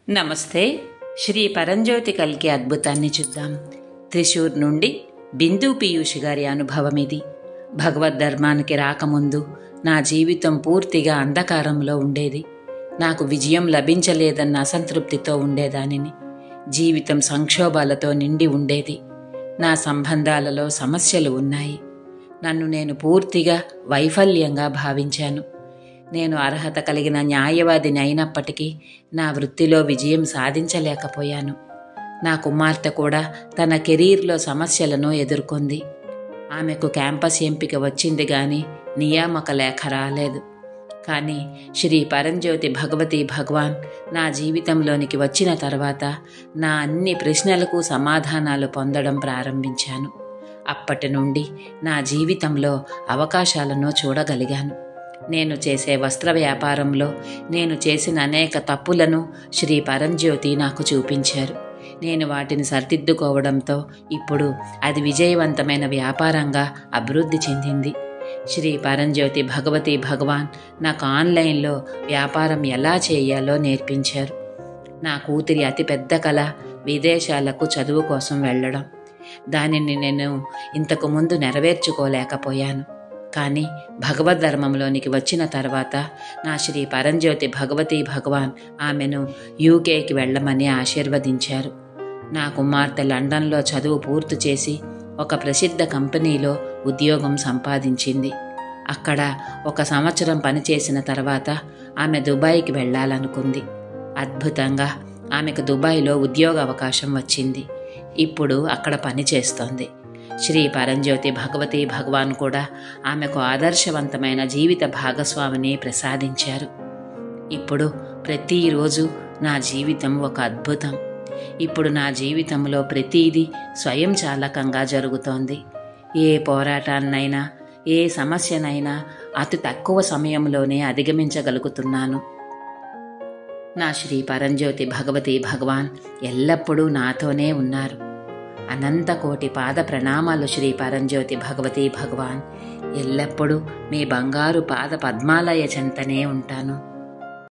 నమస్తే. శ్రీ పరంజ్యోతి కల్కి అద్భుతాన్ని చూద్దాం. త్రిశూర్ నుండి బిందు పీయూష్ గారి అనుభవం ఇది. భగవద్ధర్మానికి రాకముందు నా జీవితం పూర్తిగా అంధకారంలో ఉండేది. నాకు విజయం లభించలేదన్న అసంతృప్తితో ఉండేదానిని. జీవితం సంక్షోభాలతో నిండి ఉండేది. నా సంబంధాలలో సమస్యలు ఉన్నాయి. నన్ను నేను పూర్తిగా వైఫల్యంగా భావించాను. నేను అర్హత కలిగిన న్యాయవాదిని అయినప్పటికీ నా వృత్తిలో విజయం సాధించలేకపోయాను. నా కుమార్తె కూడా తన కెరీర్లో సమస్యలను ఎదుర్కొంది. ఆమెకు క్యాంపస్ ఎంపిక వచ్చింది కానీ నియామక లేఖ రాలేదు. కానీ శ్రీ పరంజ్యోతి భగవతి భగవాన్ నా జీవితంలోనికి వచ్చిన తర్వాత నా అన్ని ప్రశ్నలకు సమాధానాలు పొందడం ప్రారంభించాను. అప్పటి నుండి నా జీవితంలో అవకాశాలను చూడగలిగాను. నేను చేసే వస్త్ర వ్యాపారంలో నేను చేసిన అనేక తప్పులను శ్రీ పరంజ్యోతి నాకు చూపించారు. నేను వాటిని సరిదిద్దుకోవడంతో ఇప్పుడు అది విజయవంతమైన వ్యాపారంగా అభివృద్ధి చెందింది. శ్రీ పరంజ్యోతి భగవతి భగవాన్ నాకు ఆన్లైన్లో వ్యాపారం ఎలా చేయాలో నేర్పించారు. నా కూతురి అతిపెద్ద కల విదేశాలకు చదువు కోసం వెళ్ళడం. దానిని నేను ఇంతకు ముందు నెరవేర్చుకోలేకపోయాను. కానీ భగవద్ధర్మంలోనికి వచ్చిన తర్వాత నా శ్రీ పరంజ్యోతి భగవతి భగవాన్ ఆమెను యూకేకి వెళ్ళమని ఆశీర్వదించారు. నా కుమార్తె లండన్లో చదువు పూర్తి చేసి ఒక ప్రసిద్ధ కంపెనీలో ఉద్యోగం సంపాదించింది. అక్కడ 1 సంవత్సరం పనిచేసిన తర్వాత ఆమె దుబాయ్కి వెళ్ళాలనుకుంది. అద్భుతంగా ఆమెకు దుబాయ్లో ఉద్యోగ అవకాశం వచ్చింది. ఇప్పుడు అక్కడ పనిచేస్తోంది. శ్రీ పరంజ్యోతి భగవతి భగవాన్ కూడా ఆమెకు ఆదర్శవంతమైన జీవిత భాగస్వామిని ప్రసాదించారు. ఇప్పుడు ప్రతిరోజు నా జీవితం ఒక అద్భుతం. ఇప్పుడు నా జీవితంలో ప్రతిదీ స్వయంచాలకంగా జరుగుతోంది. ఏ పోరాటాన్నైనా ఏ సమస్యనైనా అతి తక్కువ సమయంలోనే అధిగమించగలుగుతున్నాను. నా శ్రీ పరంజ్యోతి భగవతి భగవాన్ ఎల్లప్పుడూ నాతోనే ఉన్నారు. అనంత కోటి పాద ప్రణామాలు శ్రీ పరంజ్యోతి భగవతి భగవాన్. ఎల్లప్పుడూ మీ బంగారు పాద పద్మాలయ చెంతనే ఉంటాను.